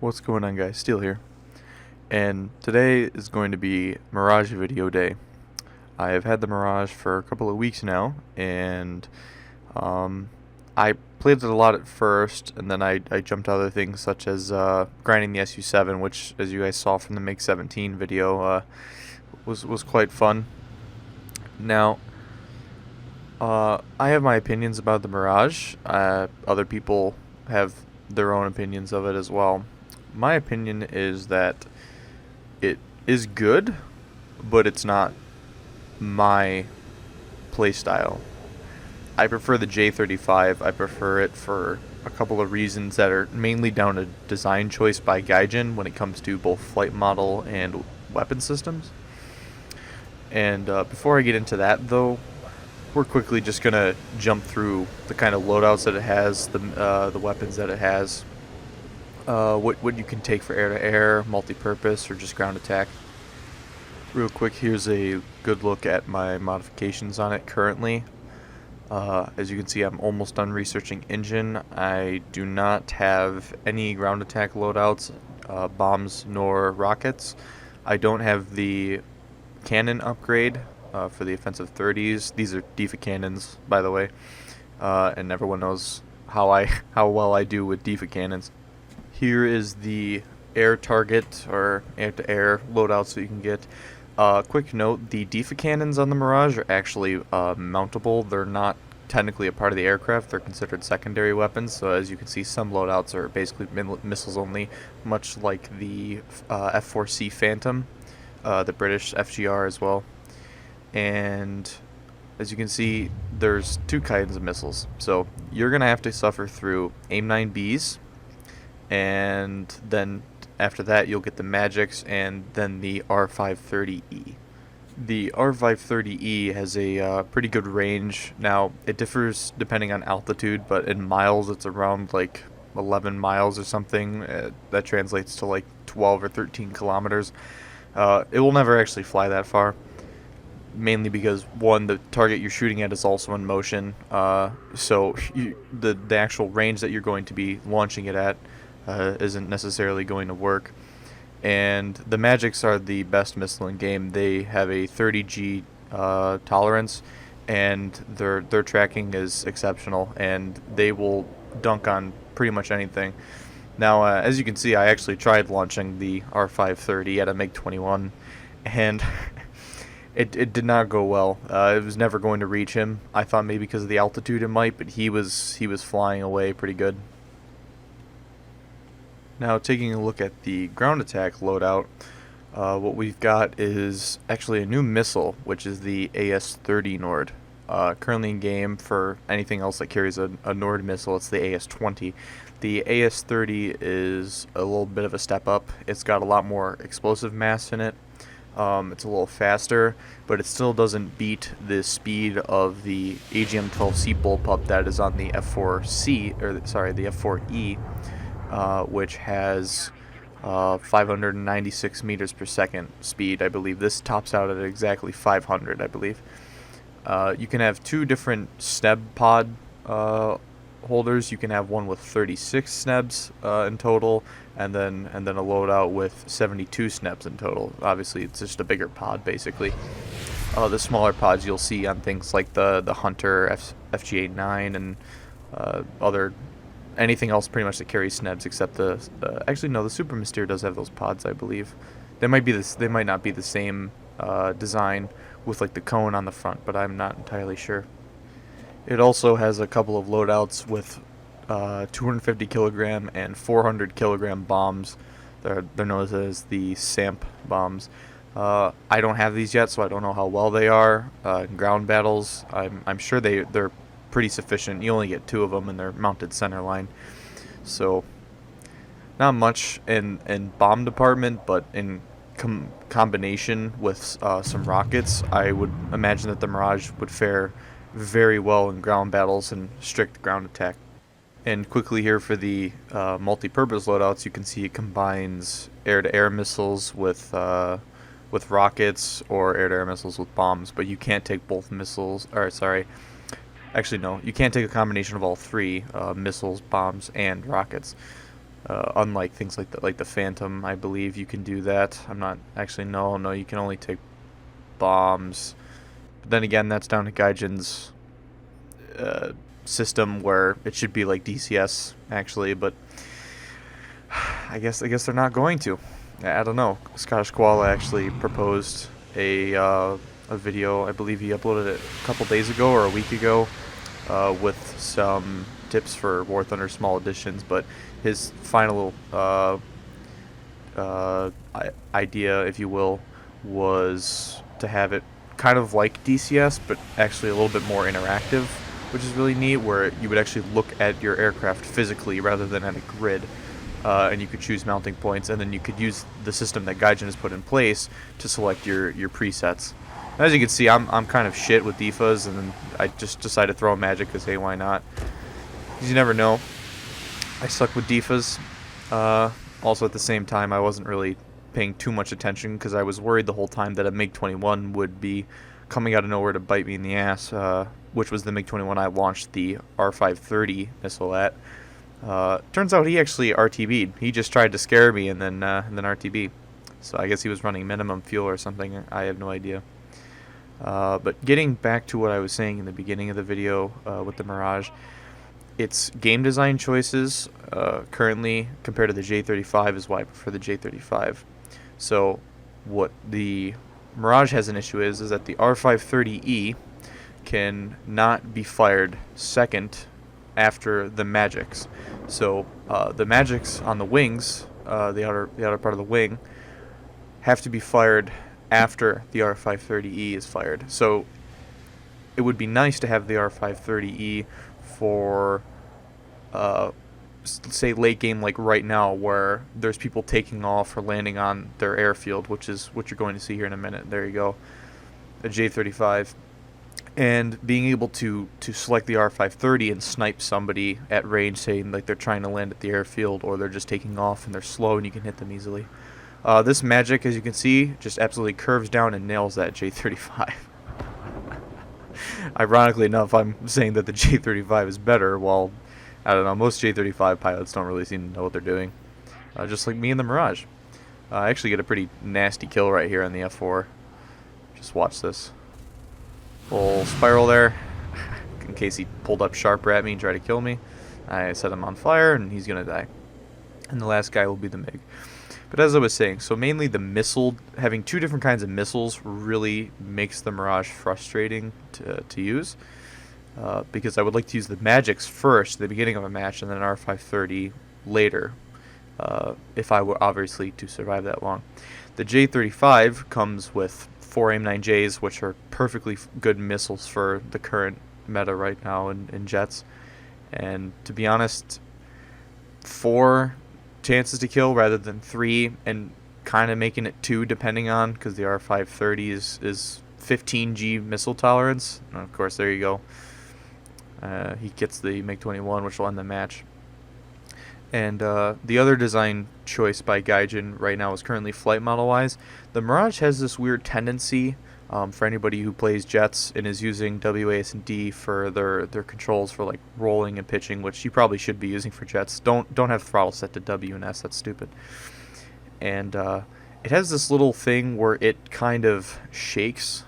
What's going on, guys? Steel here, and today is going to be Mirage video day. I have had the Mirage for a couple of weeks now, and I played it a lot at first, and then I jumped to other things such as grinding the SU7, which, as you guys saw from the Make 17 video, was quite fun. Now, I have my opinions about the Mirage. Other people have their own opinions of it as well. My opinion is that it is good, but it's not my playstyle. I prefer the J35. I prefer it for a couple of reasons that are mainly down to design choice by Gaijin when it comes to both flight model and weapon systems. And before I get into that, though, we're quickly just gonna jump through the kind of loadouts that it has, the weapons that it has, what you can take for air-to-air, multi-purpose, or just ground attack. Real quick, here's a good look at my modifications on it currently. As you can see, I'm almost done researching engine. I do not have any ground attack loadouts, bombs nor rockets. I don't have the cannon upgrade for the offensive 30s. These are DEFA cannons, by the way, and everyone knows how well I do with DEFA cannons. Here is the air target or air-to-air loadouts that you can get. Quick note, the DEFA cannons on the Mirage are actually mountable. They're not technically a part of the aircraft. They're considered secondary weapons. So as you can see, some loadouts are basically missiles only, much like the F4C Phantom, the British FGR as well. And as you can see, there's two kinds of missiles. So you're going to have to suffer through AIM-9Bs, and then after that you'll get the Magics and then the R530E. The R530E has a pretty good range. Now, it differs depending on altitude, but in miles it's around like 11 miles or something. That translates to like 12 or 13 kilometers. It will never actually fly that far, mainly because, one, the target you're shooting at is also in motion, so the actual range that you're going to be launching it at isn't necessarily going to work. And the Magics are the best missile in game. They have a 30G tolerance, and their tracking is exceptional, and they will dunk on pretty much anything. Now, as you can see, I actually tried launching the R530 at a MiG-21, and it did not go well. It was never going to reach him. I thought maybe because of the altitude it might, but he was flying away pretty good. Now, taking a look at the ground attack loadout, what we've got is actually a new missile, which is the AS-30 Nord. Currently in game, for anything else that carries a Nord missile, it's the AS-20. The AS-30 is a little bit of a step up. It's got a lot more explosive mass in it. It's a little faster, but it still doesn't beat the speed of the AGM-12C bullpup that is on the F4C, or sorry, the F4E, which has 596 meters per second speed, I believe. This tops out at exactly 500, I believe. You can have two different SNEB pod holders. You can have one with 36 SNEBs in total, and then a loadout with 72 SNEBs in total. Obviously, it's just a bigger pod, basically. The smaller pods you'll see on things like the Hunter, FG-89, and anything else pretty much that carries SNEBs, except actually no, the Super Mystere does have those pods, I believe. They might not be the same design with like the cone on the front, but I'm not entirely sure. It also has a couple of loadouts with 250 kilogram and 400 kilogram bombs. They're known as the SAMP bombs. I don't have these yet, so I don't know how well they are in ground battles. I'm sure they're pretty sufficient. You only get two of them, and they're mounted center line, so not much in bomb department, but in combination with some rockets, I would imagine that the Mirage would fare very well in ground battles and strict ground attack. And quickly here for the multi-purpose loadouts, you can see it combines air-to-air missiles with rockets, or air-to-air missiles with bombs, but you can't take both missiles, or sorry, actually no, you can't take a combination of all three, missiles, bombs, and rockets. Unlike things like the Phantom, I believe you can do that. I'm not actually, no, you can only take bombs. But then again, that's down to Gaijin's system, where it should be like DCS actually, but I guess they're not going to. I don't know. Scottish Koala actually proposed a video. I believe he uploaded it a couple days ago or a week ago, with some tips for War Thunder Small Editions, but his final idea, if you will, was to have it kind of like DCS, but actually a little bit more interactive, which is really neat, where you would actually look at your aircraft physically rather than at a grid, and you could choose mounting points, and then you could use the system that Gaijin has put in place to select your presets. As you can see, I'm kind of shit with defas, and then I just decided to throw a magic because, hey, why not? Because you never know. I suck with defas. Also, at the same time, I wasn't really paying too much attention because I was worried the whole time that a MiG-21 would be coming out of nowhere to bite me in the ass, which was the MiG-21 I launched the R530 missile at. Turns out he actually RTB'd. He just tried to scare me and then RTB. So I guess he was running minimum fuel or something. I have no idea. But getting back to what I was saying in the beginning of the video with the Mirage, its game design choices currently compared to the J35 is why I prefer the J35. So what the Mirage has an issue is that the R530E can not be fired second after the magics. So the magics on the wings, the outer part of the wing, have to be fired after the R530E is fired. So it would be nice to have the R530E for say late game, like right now, where there's people taking off or landing on their airfield, which is what you're going to see here in a minute. There you go, a J35, and being able to select the R530 and snipe somebody at range, saying like they're trying to land at the airfield, or they're just taking off and they're slow and you can hit them easily. This magic, as you can see, just absolutely curves down and nails that J35. Ironically enough, I'm saying that the J35 is better, while, I don't know, most J35 pilots don't really seem to know what they're doing. Just like me in the Mirage. I actually get a pretty nasty kill right here on the F4. Just watch this. Full spiral there, in case he pulled up sharper at me and tried to kill me. I set him on fire, and he's going to die. And the last guy will be the MiG. But as I was saying, so mainly the missile, having two different kinds of missiles really makes the Mirage frustrating to use. Because I would like to use the magics first at the beginning of a match, and then R530 later, if I were obviously to survive that long. The J35 comes with 4 AIM-9Js, which are perfectly good missiles for the current meta right now in jets. And to be honest, 4 chances to kill rather than 3, and kind of making it 2 depending on, because the R530 is 15G missile tolerance. And of course, there you go. He gets the MiG-21, which will end the match. And the other design choice by Gaijin right now is currently flight model-wise. The Mirage has this weird tendency, for anybody who plays jets and is using WASD for their controls for like rolling and pitching, which you probably should be using for jets. Don't have throttle set to W and S. That's stupid. And it has this little thing where it kind of shakes.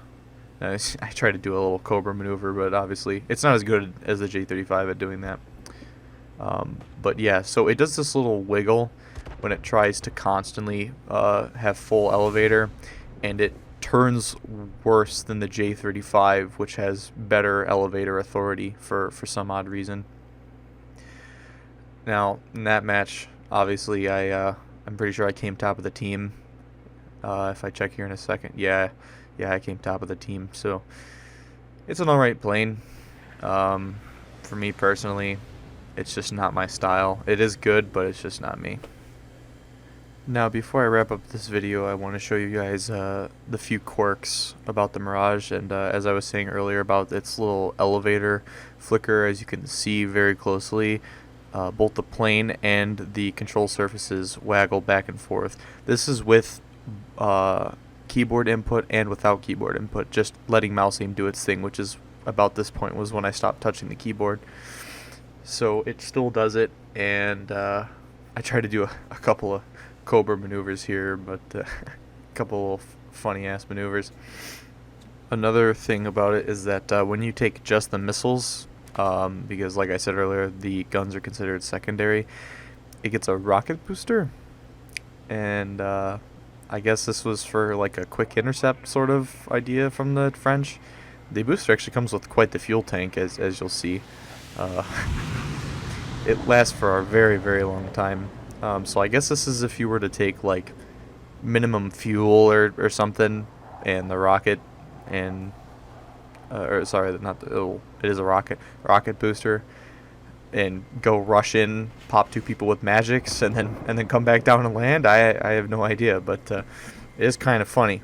I try to do a little Cobra maneuver, but obviously it's not as good as the J35 at doing that. But yeah, so it does this little wiggle when it tries to constantly have full elevator, and it turns worse than the J35, which has better elevator authority for some odd reason. Now, in that match, obviously, I'm pretty sure I came top of the team. If I check here in a second, yeah, I came top of the team. So it's an alright plane. For me personally, it's just not my style. It is good, but it's just not me. Now, before I wrap up this video, I want to show you guys the few quirks about the Mirage, and as I was saying earlier about its little elevator flicker, as you can see very closely, both the plane and the control surfaces waggle back and forth. This is with keyboard input and without keyboard input, just letting mouse aim do its thing, which is about this point was when I stopped touching the keyboard. So it still does it, and I tried to do a couple of Cobra maneuvers here, but a couple of funny ass maneuvers. Another thing about it is that when you take just the missiles, because like I said earlier, the guns are considered secondary, it gets a rocket booster, and I guess this was for like a quick intercept sort of idea from the French. The booster actually comes with quite the fuel tank, as you'll see. Uh, it lasts for a very, very long time. So I guess this is if you were to take like minimum fuel or something, and the rocket, and or sorry, not the, oh, it is a rocket booster, and go rush in, pop 2 people with magics, and then come back down and land. I have no idea, but it is kind of funny.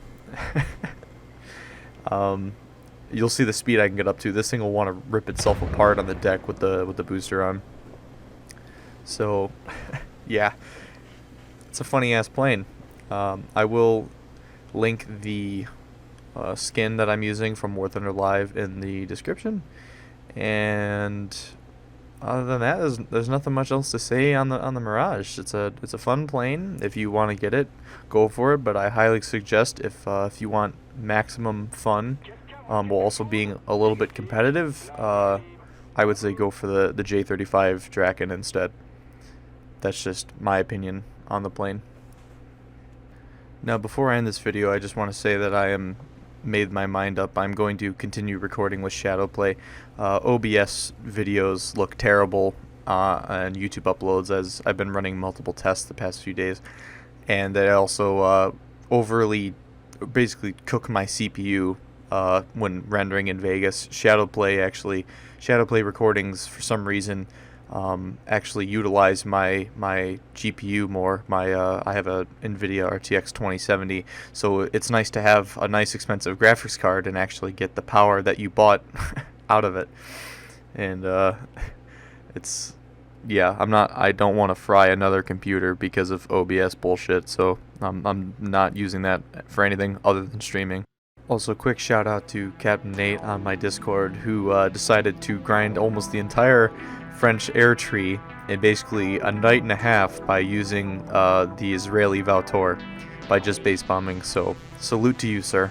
You'll see the speed I can get up to. This thing will want to rip itself apart on the deck with the booster on. So, yeah, it's a funny ass plane. I will link the skin that I'm using from War Thunder Live in the description, and other than that, there's nothing much else to say on the Mirage. It's a fun plane. If you want to get it, go for it. But I highly suggest if you want maximum fun, while also being a little bit competitive, I would say go for the J35 Draken instead. That's just my opinion on the plane. Now, before I end this video, I just want to say that I am made my mind up. I'm going to continue recording with Shadowplay. OBS videos look terrible on YouTube uploads, as I've been running multiple tests the past few days, and they also overly basically cook my CPU when rendering in Vegas. Shadowplay recordings for some reason actually utilize my GPU more. I have a NVIDIA RTX 2070, so it's nice to have a nice expensive graphics card and actually get the power that you bought out of it. And it's, yeah, I don't want to fry another computer because of OBS bullshit, so I'm not using that for anything other than streaming. Also, quick shout out to Captain Nate on my Discord, who decided to grind almost the entire French air tree in basically a night and a half by using the Israeli Valtor by just base bombing. So salute to you, sir.